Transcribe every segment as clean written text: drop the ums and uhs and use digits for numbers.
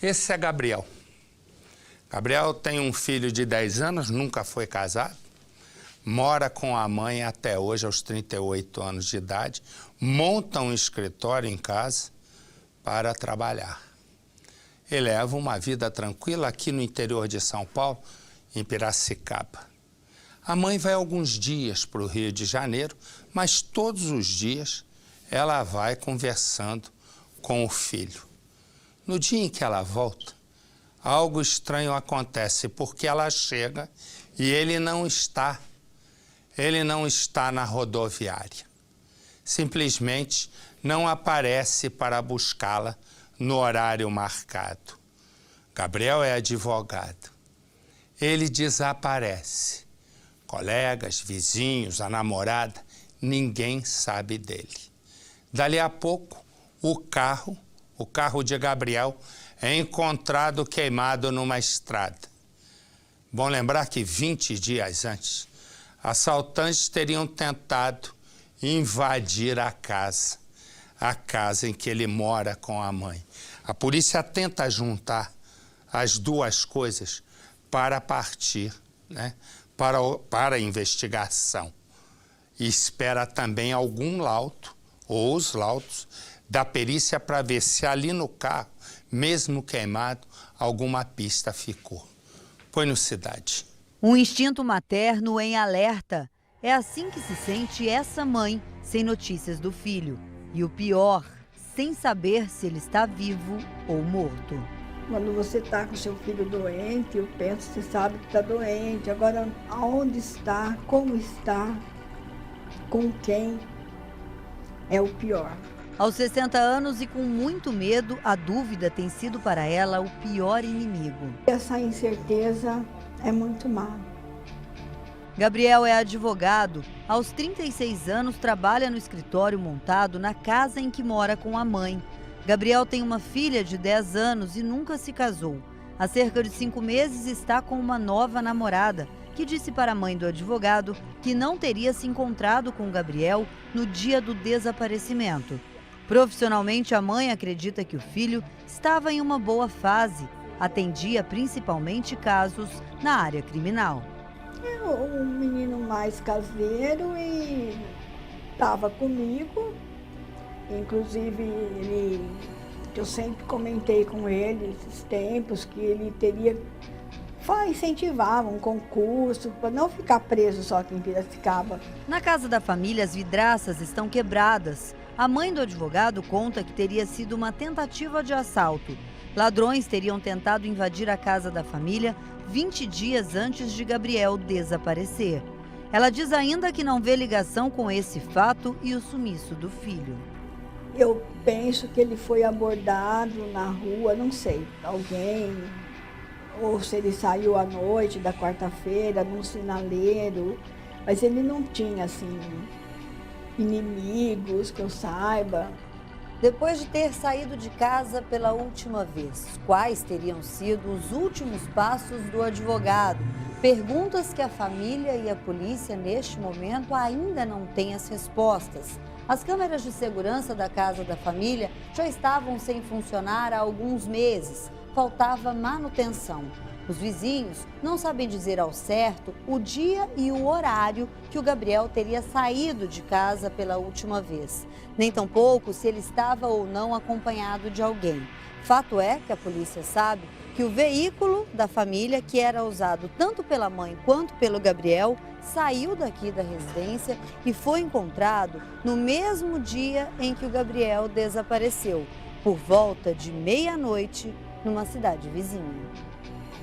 Esse é Gabriel. Gabriel tem um filho de 10 anos, nunca foi casado, mora com a mãe até hoje, aos 38 anos de idade, monta um escritório em casa para trabalhar. Ele leva uma vida tranquila aqui no interior de São Paulo, em Piracicaba. A mãe vai alguns dias para o Rio de Janeiro, mas todos os dias ela vai conversando com o filho. No dia em que ela volta, algo estranho acontece, porque ela chega e ele não está na rodoviária. Simplesmente não aparece para buscá-la no horário marcado. Gabriel é advogado. Ele desaparece. Colegas, vizinhos, a namorada, ninguém sabe dele. Dali a pouco, o carro de Gabriel é encontrado queimado numa estrada. Bom lembrar que 20 dias antes, assaltantes teriam tentado invadir a casa em que ele mora com a mãe. A polícia tenta juntar as duas coisas para partir, né, para a investigação. E espera também algum laudo, ou os laudos, da perícia para ver se ali no carro, mesmo queimado, alguma pista ficou. Põe no Cidade. Um instinto materno em alerta. É assim que se sente essa mãe, sem notícias do filho. E o pior, sem saber se ele está vivo ou morto. Quando você está com seu filho doente, eu penso, você sabe que está doente. Agora, aonde está, como está, com quem, é o pior. Aos 60 anos e com muito medo, a dúvida tem sido para ela o pior inimigo. Essa incerteza é muito má. Gabriel é advogado. Aos 36 anos, trabalha no escritório montado na casa em que mora com a mãe. Gabriel tem uma filha de 10 anos e nunca se casou. Há cerca de 5 meses está com uma nova namorada, que disse para a mãe do advogado que não teria se encontrado com Gabriel no dia do desaparecimento. Profissionalmente, a mãe acredita que o filho estava em uma boa fase. Atendia principalmente casos na área criminal. É um menino mais caseiro e estava comigo. Inclusive, eu sempre comentei com ele esses tempos que ele teria incentivava um concurso para não ficar preso só aqui em Piracicaba. Na casa da família, as vidraças estão quebradas. A mãe do advogado conta que teria sido uma tentativa de assalto. Ladrões teriam tentado invadir a casa da família 20 dias antes de Gabriel desaparecer. Ela diz ainda que não vê ligação com esse fato e o sumiço do filho. Eu penso que ele foi abordado na rua, não sei, alguém, ou se ele saiu à noite da quarta-feira num sinaleiro, mas ele não tinha, assim, inimigos que eu saiba. Depois de ter saído de casa pela última vez, quais teriam sido os últimos passos do advogado? Perguntas que a família e a polícia, neste momento, ainda não têm as respostas. As câmeras de segurança da casa da família já estavam sem funcionar há alguns meses. Faltava manutenção. Os vizinhos não sabem dizer ao certo o dia e o horário que o Gabriel teria saído de casa pela última vez. Nem tampouco se ele estava ou não acompanhado de alguém. Fato é que a polícia sabe que o veículo da família, que era usado tanto pela mãe quanto pelo Gabriel, saiu daqui da residência e foi encontrado no mesmo dia em que o Gabriel desapareceu, por volta de meia-noite, numa cidade vizinha.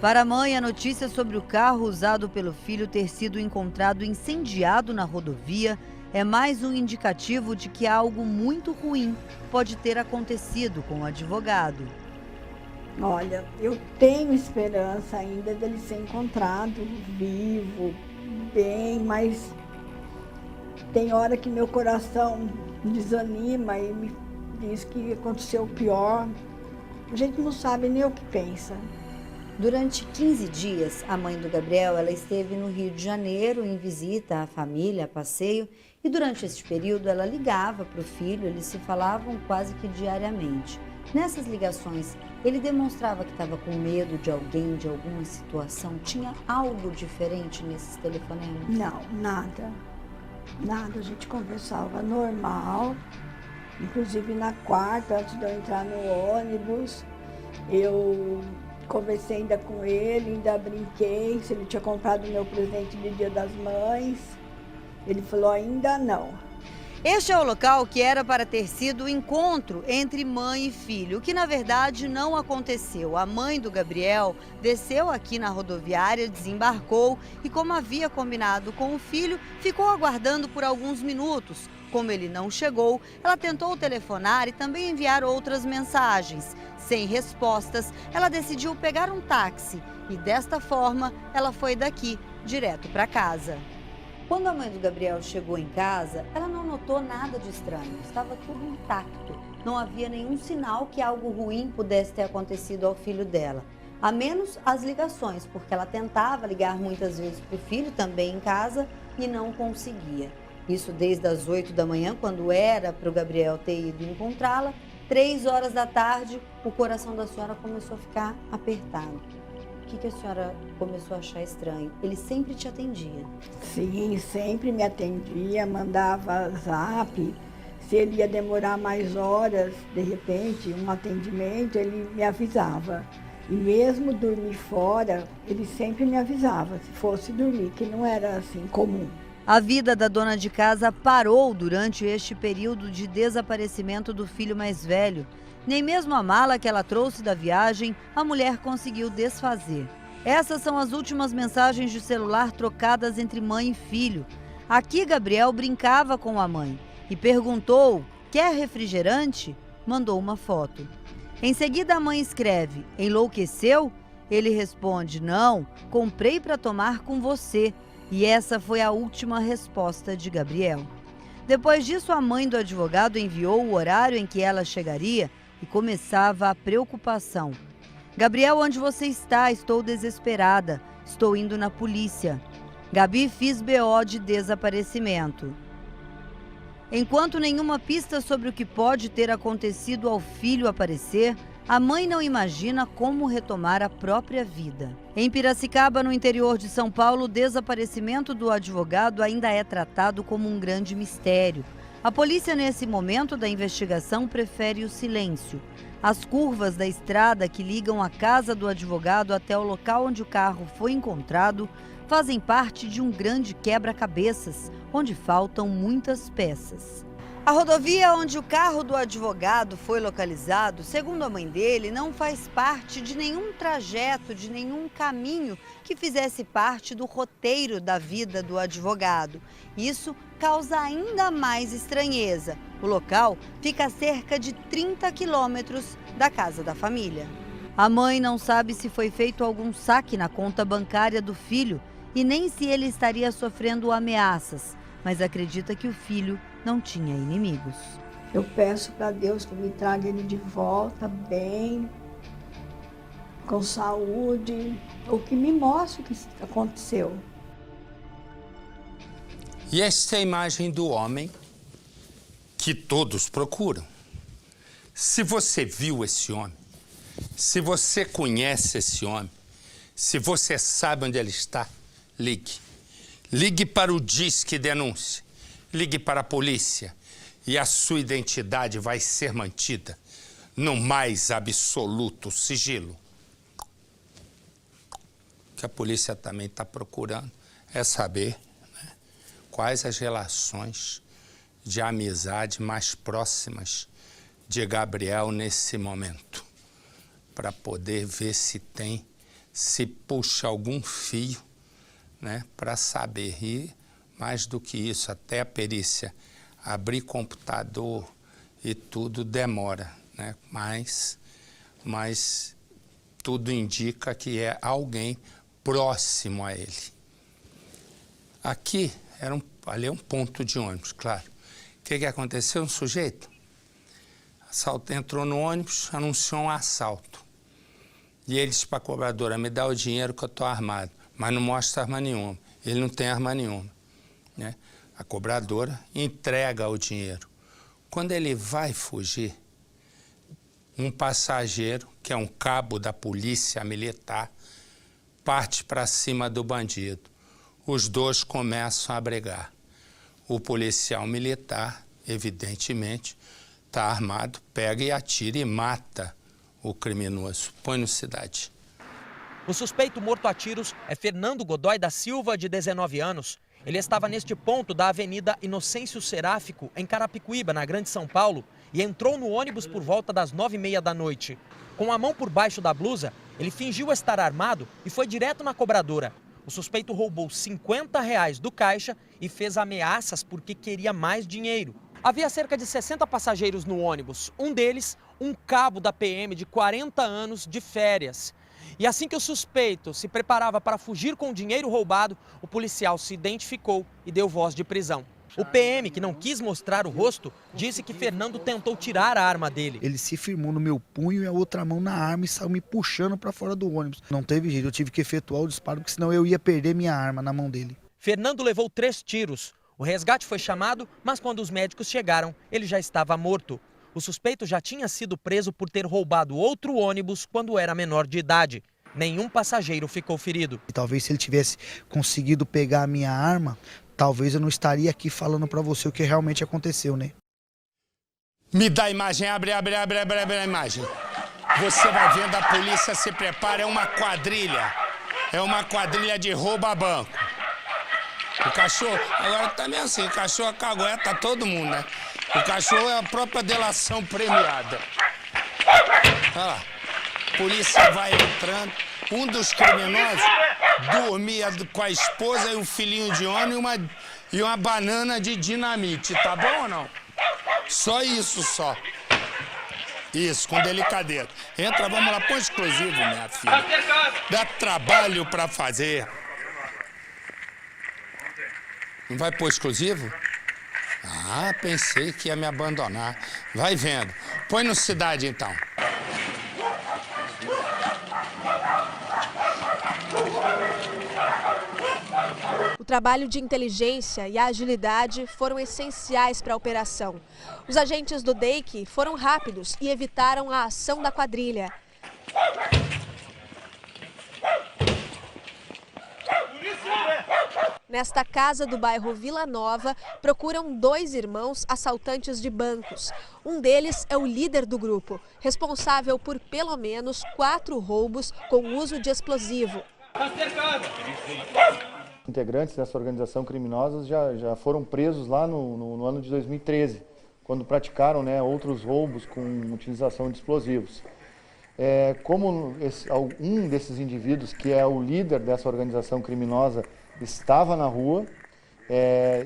Para a mãe, a notícia sobre o carro usado pelo filho ter sido encontrado incendiado na rodovia é mais um indicativo de que algo muito ruim pode ter acontecido com o advogado. Olha, eu tenho esperança ainda dele ser encontrado vivo, bem, mas tem hora que meu coração desanima e me diz que aconteceu o pior. A gente não sabe nem o que pensa. Durante 15 dias, a mãe do Gabriel ela esteve no Rio de Janeiro em visita à família, a passeio, e durante esse período ela ligava para o filho, eles se falavam quase que diariamente. Nessas ligações, ele demonstrava que estava com medo de alguém, de alguma situação? Tinha algo diferente nesses telefonemas? Não, nada. Nada, a gente conversava normal. Inclusive na quarta, antes de eu entrar no ônibus, eu conversei ainda com ele, ainda brinquei se ele tinha comprado o meu presente de Dia das Mães. Ele falou, ainda não. Este é o local que era para ter sido o encontro entre mãe e filho, o que na verdade não aconteceu. A mãe do Gabriel desceu aqui na rodoviária, desembarcou e, como havia combinado com o filho, ficou aguardando por alguns minutos. Como ele não chegou, ela tentou telefonar e também enviar outras mensagens. Sem respostas, ela decidiu pegar um táxi e desta forma ela foi daqui direto para casa. Quando a mãe do Gabriel chegou em casa, ela não notou nada de estranho. Estava tudo intacto. Não havia nenhum sinal que algo ruim pudesse ter acontecido ao filho dela. A menos as ligações, porque ela tentava ligar muitas vezes para o filho também em casa e não conseguia. Isso desde as 8 da manhã, quando era para o Gabriel ter ido encontrá-la. 3 horas da tarde, o coração da senhora começou a ficar apertado. O que a senhora começou a achar estranho? Ele sempre te atendia? Sim, sempre me atendia, mandava zap. Se ele ia demorar mais horas, de repente, um atendimento, ele me avisava. E mesmo dormir fora, ele sempre me avisava, se fosse dormir, que não era assim comum. A vida da dona de casa parou durante este período de desaparecimento do filho mais velho. Nem mesmo a mala que ela trouxe da viagem, a mulher conseguiu desfazer. Essas são as últimas mensagens de celular trocadas entre mãe e filho. Aqui Gabriel brincava com a mãe e perguntou, quer refrigerante? Mandou uma foto. Em seguida a mãe escreve, enlouqueceu? Ele responde, não, comprei para tomar com você. E essa foi a última resposta de Gabriel. Depois disso, a mãe do advogado enviou o horário em que ela chegaria e começava a preocupação. Gabriel, onde você está? Estou desesperada. Estou indo na polícia. Gabi, fiz BO de desaparecimento. Enquanto nenhuma pista sobre o que pode ter acontecido ao filho aparecer, a mãe não imagina como retomar a própria vida. Em Piracicaba, no interior de São Paulo, o desaparecimento do advogado ainda é tratado como um grande mistério. A polícia, nesse momento da investigação, prefere o silêncio. As curvas da estrada que ligam a casa do advogado até o local onde o carro foi encontrado fazem parte de um grande quebra-cabeças, onde faltam muitas peças. A rodovia onde o carro do advogado foi localizado, segundo a mãe dele, não faz parte de nenhum trajeto, de nenhum caminho que fizesse parte do roteiro da vida do advogado. Isso causa ainda mais estranheza. O local fica a cerca de 30 quilômetros da casa da família. A mãe não sabe se foi feito algum saque na conta bancária do filho e nem se ele estaria sofrendo ameaças, mas acredita que o filho não tinha inimigos. Eu peço para Deus que me traga ele de volta bem, com saúde, ou que me mostre o que aconteceu. E esta é a imagem do homem que todos procuram. Se você viu esse homem, se você conhece esse homem, se você sabe onde ele está, ligue. Ligue para o Disque Denúncia. Ligue para a polícia e a sua identidade vai ser mantida no mais absoluto sigilo. O que a polícia também está procurando é saber, né, quais as relações de amizade mais próximas de Gabriel nesse momento, para poder ver se puxa algum fio, né, para saber. E mais do que isso, até a perícia abrir computador e tudo demora, né? Mas tudo indica que é alguém próximo a ele. Aqui ali é um ponto de ônibus, claro. O que aconteceu? Um sujeito entrou no ônibus, anunciou um assalto. E ele disse para a cobradora, me dá o dinheiro que eu estou armado, mas não mostra arma nenhuma. Ele não tem arma nenhuma. Né? A cobradora entrega o dinheiro. Quando ele vai fugir, um passageiro, que é um cabo da polícia militar, parte para cima do bandido. Os dois começam a brigar. O policial militar, evidentemente, está armado, pega e atira e mata o criminoso. Põe no Cidade. O suspeito morto a tiros é Fernando Godoy da Silva, de 19 anos. Ele estava neste ponto da Avenida Inocêncio Seráfico, em Carapicuíba, na Grande São Paulo, e entrou no ônibus por volta das 9h30 da noite. Com a mão por baixo da blusa, ele fingiu estar armado e foi direto na cobradora. O suspeito roubou R$50 do caixa e fez ameaças porque queria mais dinheiro. Havia cerca de 60 passageiros no ônibus, um deles, um cabo da PM de 40 anos de férias. E assim que o suspeito se preparava para fugir com o dinheiro roubado, o policial se identificou e deu voz de prisão. O PM, que não quis mostrar o rosto, disse que Fernando tentou tirar a arma dele. Ele se firmou no meu punho e a outra mão na arma e saiu me puxando para fora do ônibus. Não teve jeito, eu tive que efetuar o disparo, porque senão eu ia perder minha arma na mão dele. Fernando levou 3 tiros. O resgate foi chamado, mas quando os médicos chegaram, ele já estava morto. O suspeito já tinha sido preso por ter roubado outro ônibus quando era menor de idade. Nenhum passageiro ficou ferido. E talvez se ele tivesse conseguido pegar a minha arma, talvez eu não estaria aqui falando para você o que realmente aconteceu, né? Me dá a imagem, abre a imagem. Você vai vendo, a polícia se prepara, é uma quadrilha de rouba-banco. O cachorro, agora também assim, o cachorro cagueta todo mundo, né? O cachorro é a própria delação premiada. Olha lá, a polícia vai entrando, um dos criminosos dormia com a esposa e um filhinho de homem e uma banana de dinamite, tá bom ou não? Só isso, só. Isso, com delicadeza. Entra, vamos lá, põe explosivo, minha filha. Dá trabalho pra fazer. Não vai pôr exclusivo? Ah, pensei que ia me abandonar. Vai vendo. Põe no Cidade, então. O trabalho de inteligência e a agilidade foram essenciais para a operação. Os agentes do DEIC foram rápidos e evitaram a ação da quadrilha. Nesta casa do bairro Vila Nova, procuram 2 irmãos assaltantes de bancos. Um deles é o líder do grupo, responsável por pelo menos 4 roubos com uso de explosivo. Integrantes dessa organização criminosa já foram presos lá no ano de 2013, quando praticaram, né, outros roubos com utilização de explosivos. Como um desses indivíduos, que é o líder dessa organização criminosa, estava na rua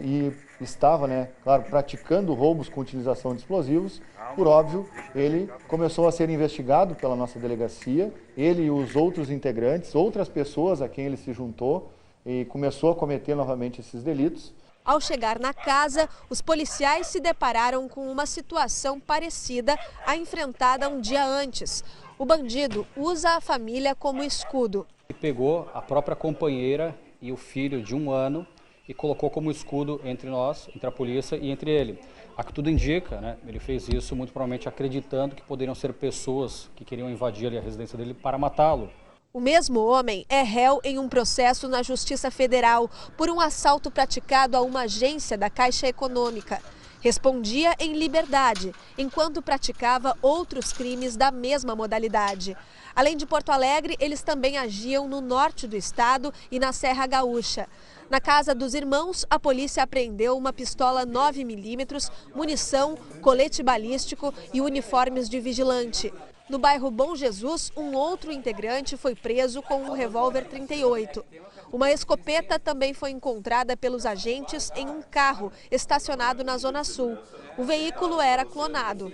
e estava, né, claro, praticando roubos com utilização de explosivos, por óbvio, ele começou a ser investigado pela nossa delegacia, ele e os outros integrantes, outras pessoas a quem ele se juntou, e começou a cometer novamente esses delitos. Ao chegar na casa, os policiais se depararam com uma situação parecida à enfrentada um dia antes. O bandido usa a família como escudo. Ele pegou a própria companheira e o filho de 1 ano e colocou como escudo entre nós, entre a polícia e entre ele. A que tudo indica, né, ele fez isso muito provavelmente acreditando que poderiam ser pessoas que queriam invadir ali a residência dele para matá-lo. O mesmo homem é réu em um processo na Justiça Federal por um assalto praticado a uma agência da Caixa Econômica. Respondia em liberdade, enquanto praticava outros crimes da mesma modalidade. Além de Porto Alegre, eles também agiam no norte do estado e na Serra Gaúcha. Na casa dos irmãos, a polícia apreendeu uma pistola 9mm, munição, colete balístico e uniformes de vigilante. No bairro Bom Jesus, um outro integrante foi preso com um revólver 38. Uma escopeta também foi encontrada pelos agentes em um carro estacionado na Zona Sul. O veículo era clonado.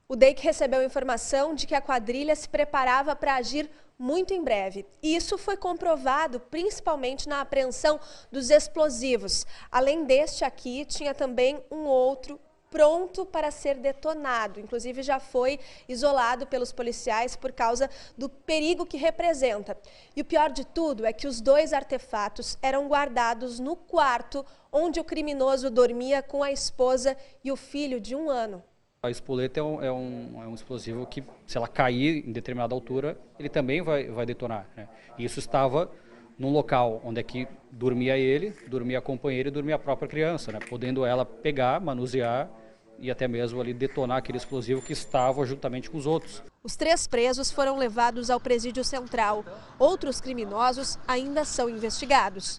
O DEIC recebeu informação de que a quadrilha se preparava para agir muito em breve. E isso foi comprovado principalmente na apreensão dos explosivos. Além deste aqui, tinha também um outro pronto para ser detonado. Inclusive já foi isolado pelos policiais por causa do perigo que representa. E o pior de tudo é que os 2 artefatos eram guardados no quarto onde o criminoso dormia com a esposa e o filho de 1 ano. A espoleta é um explosivo que, se ela cair em determinada altura, ele também vai detonar, né? E isso estava num local onde é que dormia ele, dormia a companheira e dormia a própria criança, né? Podendo ela pegar, manusear e até mesmo ali detonar aquele explosivo que estava juntamente com os outros. Os 3 presos foram levados ao presídio central. Outros criminosos ainda são investigados.